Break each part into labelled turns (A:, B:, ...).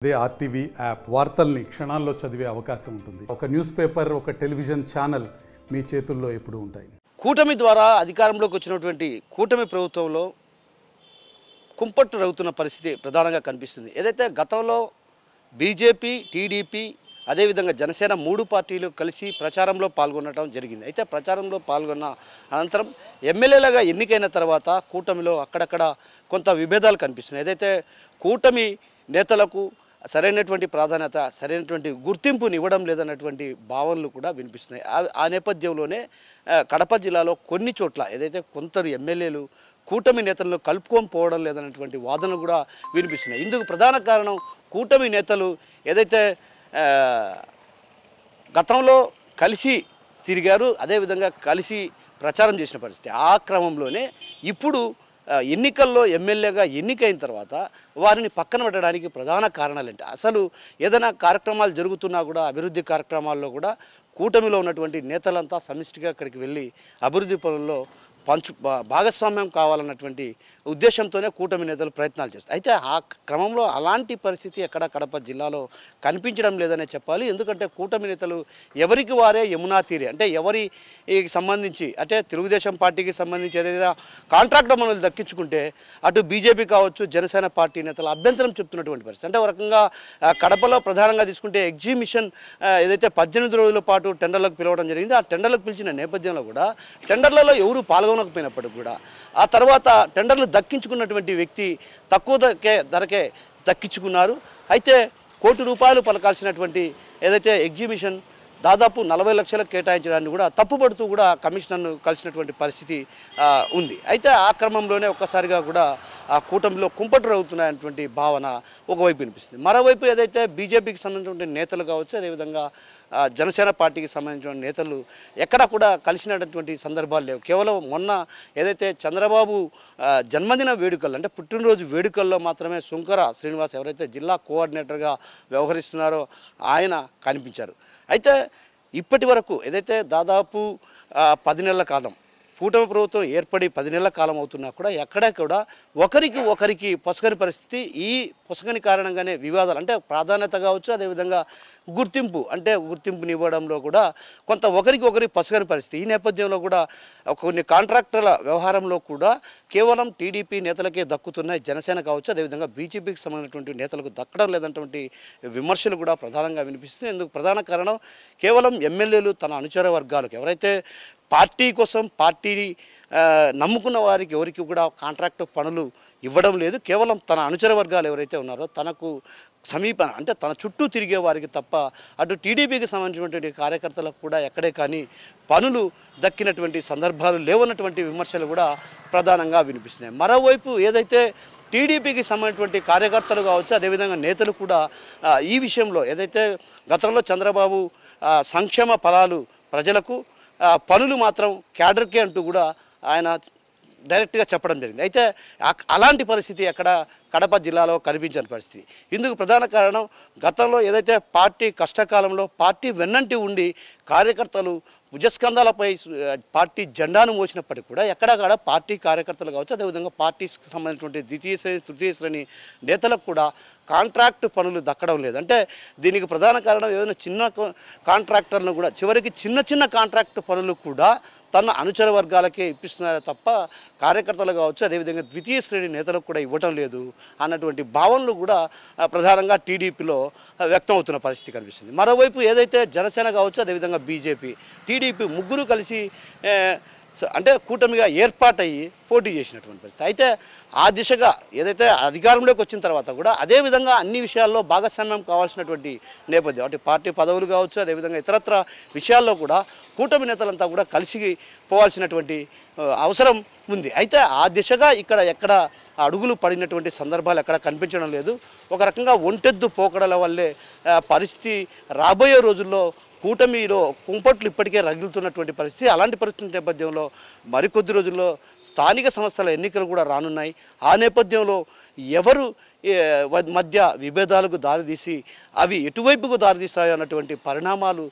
A: అదే RTV app వార్తల్ని క్షణాల్లో చదివే అవకాశం ఉంటుంది. ఒక న్యూస్ పేపర్, ఒక టెలివిజన్ ఛానల్ మీ చేతుల్లో ఎప్పుడూ ఉంటాయి.
B: కూటమి ద్వారా అధికారంలోకి వచ్చినటువంటి కూటమి ప్రభుత్వంలో కుంపట్టు రగుతున్న పరిస్థితి ప్రధానంగా కనిపిస్తుంది. ఏదైతే గతంలో బీజేపీ, టీడీపీ అదేవిధంగా జనసేన మూడు పార్టీలు కలిసి ప్రచారంలో పాల్గొనడం జరిగింది. అయితే ప్రచారంలో పాల్గొన్న అనంతరం ఎమ్మెల్యేలుగా ఎన్నికైన తర్వాత కూటమిలో అక్కడక్కడ కొంత విభేదాలు కనిపిస్తున్నాయి. ఏదైతే కూటమి నేతలకు సరైనటువంటి ప్రాధాన్యత, సరైనటువంటి గుర్తింపుని ఇవ్వడం లేదన్నటువంటి భావనలు కూడా వినిపిస్తున్నాయి. ఆ నేపథ్యంలోనే కడప జిల్లాలో కొన్ని చోట్ల ఏదైతే కొందరు ఎమ్మెల్యేలు కూటమి నేతలను కలుపుకోకపోవడం లేదన్నటువంటి వాదనలు కూడా వినిపిస్తున్నాయి. ఇందుకు ప్రధాన కారణం కూటమి నేతలు ఏదైతే గతంలో కలిసి తిరిగారు, అదేవిధంగా కలిసి ప్రచారం చేసిన పరిస్థితి. ఆ క్రమంలోనే ఇప్పుడు ఎన్నికల్లో ఎమ్మెల్యేగా ఎన్నికైన తర్వాత వారిని పక్కన పెట్టడానికి ప్రధాన కారణాలు ఏంటి? అసలు ఏదైనా కార్యక్రమాలు జరుగుతున్నా కూడా అభివృద్ధి కార్యక్రమాల్లో కూడా కూటమిలో ఉన్నటువంటి నేతలంతా సమిష్టిగా అక్కడికి వెళ్ళి అభివృద్ధి పనుల్లో భాగస్వామ్యం కావాలన్నటువంటి ఉద్దేశంతోనే కూటమి నేతలు ప్రయత్నాలు చేస్తారు. అయితే ఆ క్రమంలో అలాంటి పరిస్థితి ఎక్కడ కడప జిల్లాలో కనిపించడం లేదనే చెప్పాలి. ఎందుకంటే కూటమి నేతలు ఎవరికి వారే యమునా తీరే, అంటే ఎవరికి సంబంధించి అంటే తెలుగుదేశం పార్టీకి సంబంధించి ఏదైనా కాంట్రాక్ట్ పనులు దక్కించుకుంటే అటు బీజేపీ కావచ్చు, జనసేన పార్టీ నేతలు అభ్యంతరం చెప్తున్నటువంటి పరిస్థితి. అంటే ఒక రకంగా కడపలో ప్రధానంగా తీసుకుంటే ఎగ్జిబిషన్ ఏదైతే 18 రోజుల పాటు టెండర్లకు పిలవడం జరిగింది. ఆ టెండర్లకు పిలిచిన నేపథ్యంలో కూడా టెండర్లలో ఎవరు పాల్గొనకపోయినప్పటికీ కూడా ఆ తర్వాత టెండర్లు దక్కించుకున్నటువంటి వ్యక్తి తక్కువ ధరకే దక్కించుకున్నారు. అయితే ₹1 కోటి పలకాల్సినటువంటి ఏదైతే ఎగ్జిబిషన్ దాదాపు 40 లక్షలకు కేటాయించడాన్ని కూడా తప్పుపడుతూ కూడా కమిషనర్ను కలిసినటువంటి పరిస్థితి ఉంది. అయితే ఆ క్రమంలోనే ఒక్కసారిగా కూడా ఆ కూటమిలో కుంపట్లు అవుతున్నాయన్నటువంటి భావన ఒకవైపు వినిపిస్తుంది. మరోవైపు ఏదైతే బీజేపీకి సంబంధించినటువంటి నేతలు కావచ్చు, అదేవిధంగా జనసేన పార్టీకి సంబంధించిన నేతలు ఎక్కడా కూడా కలిసినటువంటి సందర్భాలు లేవు. కేవలం మొన్న ఏదైతే చంద్రబాబు జన్మదిన వేడుకలు అంటే పుట్టినరోజు వేడుకల్లో మాత్రమే సుంకర శ్రీనివాస్ ఎవరైతే జిల్లా కోఆర్డినేటర్గా వ్యవహరిస్తున్నారో ఆయన కనిపించారు. అయితే ఇప్పటి వరకు ఏదైతే దాదాపు 10 నెలల కాలం కూటమి ప్రభుత్వం ఏర్పడి 10 నెలల కాలం అవుతున్నా కూడా ఎక్కడా కూడా ఒకరికి పొసగని పరిస్థితి. ఈ పొసగని కారణంగానే వివాదాలు అంటే ప్రాధాన్యత కావచ్చు, అదేవిధంగా గుర్తింపుని ఇవ్వడంలో కూడా కొంత ఒకరికి పొసగని పరిస్థితి. ఈ నేపథ్యంలో కూడా కొన్ని కాంట్రాక్టర్ల వ్యవహారంలో కూడా కేవలం టీడీపీ నేతలకే దక్కుతున్నాయి, జనసేన కావచ్చు, అదేవిధంగా బీజేపీకి సంబంధించినటువంటి నేతలకు దక్కడం లేదంటువంటి విమర్శలు కూడా ప్రధానంగా వినిపిస్తున్నాయి. ఇందుకు ప్రధాన కారణం కేవలం ఎమ్మెల్యేలు తన అనుచర వర్గాలకు ఎవరైతే పార్టీ కోసం పార్టీని నమ్ముకున్న వారికి ఎవరికి కూడా కాంట్రాక్ట్ పనులు ఇవ్వడం లేదు. కేవలం తన అనుచర వర్గాలు ఎవరైతే ఉన్నారో తనకు సమీపన అంటే తన చుట్టూ తిరిగే వారికి తప్ప అటు టీడీపీకి సంబంధించినటువంటి కార్యకర్తలకు కూడా ఎక్కడే కానీ పనులు దక్కినటువంటి సందర్భాలు లేవన్నటువంటి విమర్శలు కూడా ప్రధానంగా వినిపిస్తున్నాయి. మరోవైపు ఏదైతే టీడీపీకి సంబంధించినటువంటి కార్యకర్తలు కావచ్చు, అదేవిధంగా నేతలు కూడా ఈ విషయంలో ఏదైతే గతంలో చంద్రబాబు సంక్షేమ ఫలాలు ప్రజలకు పనులు మాత్రం క్యాడర్కే అంటూ కూడా ఆయన డైరెక్ట్గా చెప్పడం జరిగింది. అయితే అలాంటి పరిస్థితి అక్కడ కడప జిల్లాలో కనిపించని పరిస్థితి. ఇందుకు ప్రధాన కారణం గతంలో ఏదైతే పార్టీ కష్టకాలంలో పార్టీ వెన్నంటి ఉండి కార్యకర్తలు భుజస్కంధాలపై పార్టీ జెండాను మోసినప్పటికీ కూడా ఎక్కడక్కడ పార్టీ కార్యకర్తలు కావచ్చు, అదేవిధంగా పార్టీకి సంబంధించినటువంటి ద్వితీయ శ్రేణి తృతీయ శ్రేణి నేతలకు కూడా కాంట్రాక్ట్ పనులు దక్కడం లేదు. అంటే దీనికి ప్రధాన కారణం ఏదైనా చిన్న కాంట్రాక్టర్లను కూడా చివరికి చిన్న కాంట్రాక్ట్ పనులు కూడా తన అనుచర వర్గాలకే ఇప్పిస్తున్నారే తప్ప కార్యకర్తలు కావచ్చు, అదేవిధంగా ద్వితీయ శ్రేణి నేతలకు కూడా ఇవ్వటం లేదు అన్నటువంటి భావనలు కూడా ప్రధానంగా టీడీపీలో వ్యక్తం అవుతున్న పరిస్థితి కనిపిస్తుంది. మరోవైపు ఏదైతే జనసేన కావచ్చు, అదేవిధంగా బీజేపీ, టీడీపీ ముగ్గురు కలిసి అంటే కూటమిగా ఏర్పాటయ్యి పోటీ చేసినటువంటి పరిస్థితి. అయితే ఆ దిశగా ఏదైతే అధికారంలోకి వచ్చిన తర్వాత కూడా అదేవిధంగా అన్ని విషయాల్లో భాగస్వామ్యం కావాల్సినటువంటి నేపథ్యం అంటే పార్టీ పదవులు కావచ్చు, అదేవిధంగా ఇతరత్ర విషయాల్లో కూడా కూటమి నేతలంతా కూడా కలిసి పోవాల్సినటువంటి అవసరం ఉంది. అయితే ఆ దిశగా ఎక్కడ అడుగులు పడినటువంటి సందర్భాలు ఎక్కడ కనిపించడం లేదు. ఒక రకంగా ఒంటెద్దు పోకడల వల్లే పరిస్థితి రాబోయే రోజుల్లో కూటమిలో కుంపట్లు ఇప్పటికే రగులుతున్నటువంటి పరిస్థితి. అలాంటి పరిస్థితి నేపథ్యంలో మరికొద్ది రోజుల్లో స్థానిక సంస్థల ఎన్నికలు కూడా రానున్నాయి. ఆ నేపథ్యంలో ఎవరు మధ్య విభేదాలకు దారితీసి అవి ఎటువైపుకు దారితీస్తాయో అన్నటువంటి పరిణామాలు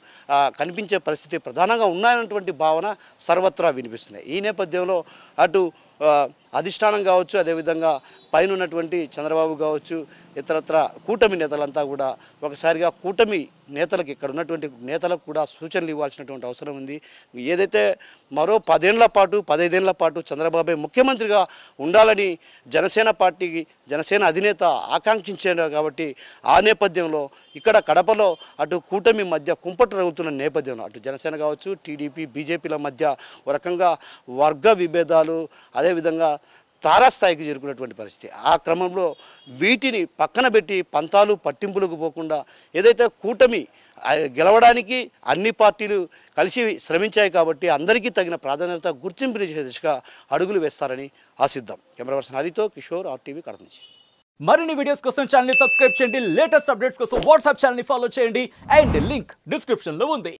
B: కనిపించే పరిస్థితి ప్రధానంగా ఉన్నాయన్నటువంటి భావన సర్వత్రా వినిపిస్తున్నాయి. ఈ నేపథ్యంలో అటు అధిష్టానం కావచ్చు, అదేవిధంగా పైన ఉన్నటువంటి చంద్రబాబు కావచ్చు, ఇతరత్ర కూటమి నేతలంతా కూడా ఒకసారిగా కూటమి నేతలకు, ఇక్కడ ఉన్నటువంటి నేతలకు కూడా సూచనలు ఇవ్వాల్సినటువంటి అవసరం ఉంది. ఏదైతే మరో 15 ఏళ్ల పాటు చంద్రబాబే ముఖ్యమంత్రిగా ఉండాలని జనసేన అధినేత ఆకాంక్షించారు కాబట్టి ఆ నేపథ్యంలో ఇక్కడ కడపలో అటు కూటమి మధ్య కుంపట్లు రగులుతున్న నేపథ్యంలో అటు జనసేన కావచ్చు, టీడీపీ, బీజేపీల మధ్య ఒక రకంగా వర్గ విభేదాలు అదేవిధంగా తారాస్థాయికి చేరుకున్నటువంటి పరిస్థితి. ఆ క్రమంలో వీటిని పక్కన పెట్టి పంతాలు పట్టింపులకు పోకుండా ఏదైతే కూటమి గెలవడానికి అన్ని పార్టీలు కలిసి శ్రమించాయి కాబట్టి అందరికీ తగిన ప్రాధాన్యత గుర్తింపునిచ్చే దిశగా అడుగులు వేస్తారని ఆశిద్దాం. కెమెరా పర్సన్ హరితో కిషోర్, RTV కడప నుంచి.
C: మరిన్ని వీడియోస్ కోసం ఛానల్ ని సబ్స్క్రైబ్ చేయండి, లేటెస్ట్ అప్డేట్స్ కోసం వాట్సాప్ ఛానల్ ని ఫాలో చేయండి అండ్ లింక్ డిస్క్రిప్షన్ లో ఉంది.